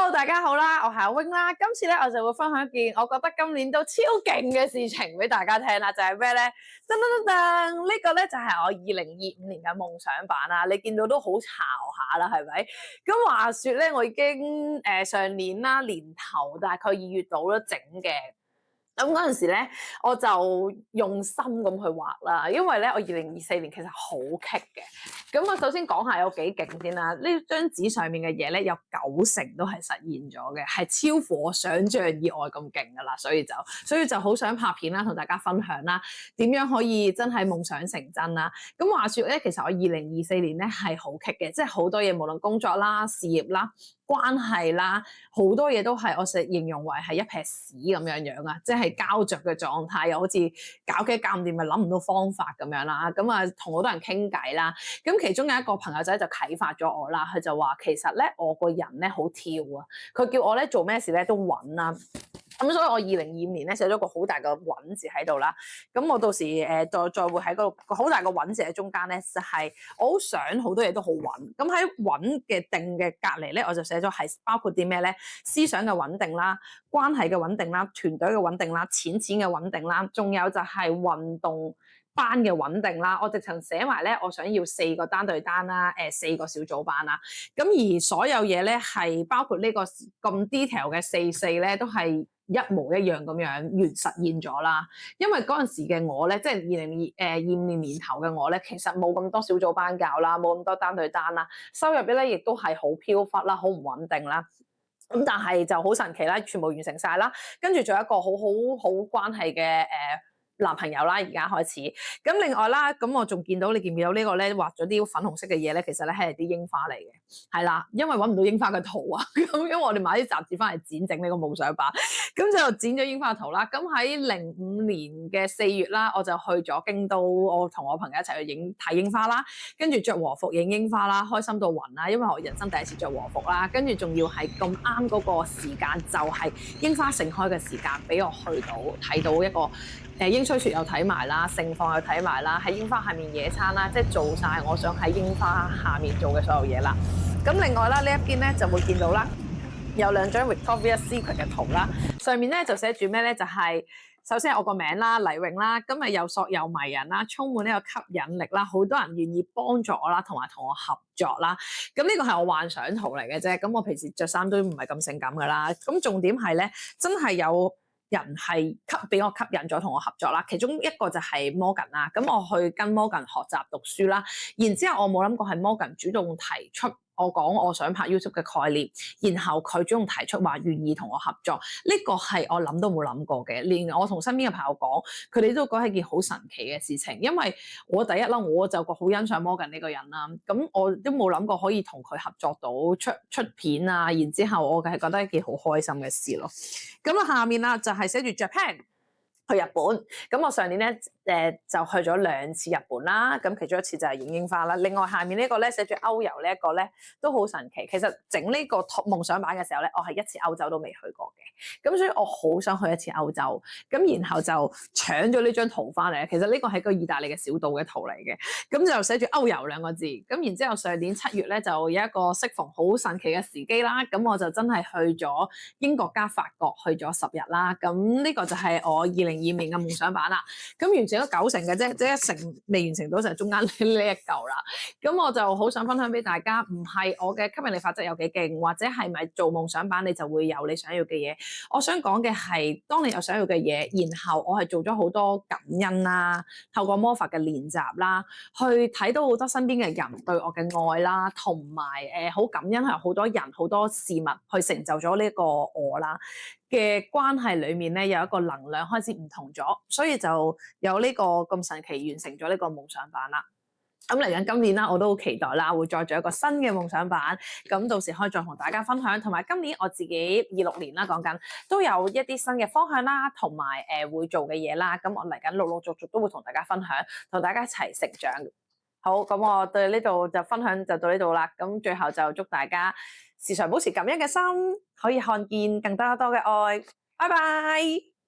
Hello，大家好啦，我係阿 wing 啦。今次咧，我就會分享一件我覺得今年都超勁嘅事情俾大家聽啦，就係咩咧？噔噔噔噔，呢個咧就係我2025年嘅夢想版啦。你見到都好潮下啦，係咪？咁話說咧，我已經上年啦，年頭大概2月度都整嘅。咁嗰陣時咧，我就用心咁去畫啦，因為咧我2024年其實好棘嘅。咁我首先講下有幾勁先啦。呢張紙上面嘅嘢咧，有90%都係實現咗嘅，係超乎我想象以外咁勁噶啦。所以就好想拍片啦，同大家分享啦，點樣可以真係夢想成真啦。咁話說咧，其實我2024年咧係好棘嘅，即係好多嘢，無論工作啦、事業啦、關係啦，好多嘢都係我成形容為係一撇屎咁樣啊，即係膠着嘅狀態，又好似搞幾搞唔掂，咪諗唔到方法咁樣啦。咁啊，同好多人傾偈啦。咁其中有一個朋友仔就啟發咗我啦，佢就話其實咧我個人咧好跳啊，佢叫我咧做咩事咧都穩啦。咁所以我2025年咧寫咗個好大個穩字喺度啦。咁我到時再會喺嗰個好大個穩字喺中間咧，就係我好想好多嘢都好穩。咁喺穩嘅定嘅隔離咧，我就寫咗係包括啲咩咧？思想嘅穩定啦，關係嘅穩定啦，團隊嘅穩定啦，錢嘅穩定啦，仲有就係運動班嘅穩定啦。我直情寫埋咧，我想要4個單對單啦，4個小組班啦。咁而所有嘢咧係包括呢個咁 detail 嘅4咧，都係一模一樣咁樣實現咗啦。因為嗰陣時嘅我咧，即係2025年年頭嘅我咧，其實冇咁多小組班教啦，冇咁多單對單啦，收入咧亦都係好飄忽啦，好唔穩定啦。咁但係就好神奇啦，全部完成晒啦。跟住仲有一個好關係嘅男朋友啦，而家開始。咁另外啦，咁我仲見到你見唔見到呢個咧畫咗啲粉紅色嘅嘢咧？其實咧係啲櫻花嚟嘅，係啦，因為揾唔到櫻花嘅圖啊。咁因為我哋買啲雜誌翻嚟剪整呢個夢想版，咁就剪咗櫻花圖啦。咁喺05年嘅4月啦，我就去咗京都，我同我朋友一齊去睇櫻花啦，跟住着和服影櫻花啦，開心到暈啦，因為我人生第一次着和服啦，跟住仲要係咁啱嗰個時間就係櫻花盛開嘅時間，俾我去到睇到一個櫻吹雪又睇埋啦，盛放又睇埋啦，喺櫻花下面野餐啦，即係做晒我想喺櫻花下面做嘅所有嘢啦。咁另外啦，呢一邊咧就會見到啦，有2張 Victoria's Secret 嘅圖啦，上面咧就寫住咩咧？就係首先係我個名啦，黎穎啦，今日又索又迷人啦，充滿呢個吸引力啦，好多人願意幫助我啦，同埋同我合作啦。咁呢個係我幻想圖嚟嘅啫，咁我平時着衫都唔係咁性感噶啦。咁重點係咧，真係有人係俾我吸引咗同我合作啦，其中一個就係 Morgan 啦，咁我去跟 Morgan 學習讀書啦，然之後我冇諗過係 Morgan 主動提出我講我想拍 YouTube 嘅概念，然後佢主動提出話願意同我合作，呢個係我諗都冇諗過嘅，連我同身邊嘅朋友講，佢哋都覺得係件好神奇嘅事情，因為我第一啦，我就好欣賞 Morgan 呢個人啦，咁我都冇諗過可以同佢合作到出片啊，然之後我係覺得一件好開心嘅事咯。咁啊，下面啦就係寫住 Japan 去日本，咁我上年咧就去咗2次日本啦，咁其中一次就係影櫻花啦。另外下面呢個咧寫住歐遊呢一個咧都好神奇。其實整呢個夢想版嘅時候咧，我係1次歐洲都未去過嘅，咁所以我好想去1次歐洲，咁然後就搶咗呢張圖翻嚟。其實呢個係個意大利嘅小島嘅圖嚟嘅，咁就寫住歐遊2個字。咁然之後上年7月咧就有一個適逢好神奇嘅時機啦，咁我就真係去咗英國加法國去咗10日啦。咁呢個就係我2025年嘅夢想版啦。咁完成咗90%嘅啫，即係1成未完成到就係中間呢一嚿啦。咁我就好想分享俾大家，唔係我嘅吸引力法則有幾勁，或者係咪做夢想版你就會有你想要嘅嘢。我想講嘅係，當你有想要嘅嘢，然後我係做咗好多感恩啦，透過魔法嘅練習啦，去睇到好多身邊嘅人對我嘅愛啦，同埋好感恩係好多人好多事物去成就咗呢個我啦嘅關係裏面咧，有一個能量開始唔同咗，所以就有呢個咁神奇完成咗呢個夢想版啦。咁嚟緊今年啦，我都好期待啦，會再做一個新嘅夢想版，咁到時可以再同大家分享。同埋今年我自己26年啦，講緊都有一啲新嘅方向啦，同埋會做嘅嘢啦。咁我嚟緊陸續都會同大家分享，同大家一齊成長。好，咁我對呢度就分享就到呢度啦。咁最後就祝大家時常保持感恩嘅心，可以看見更多嘅愛。拜拜。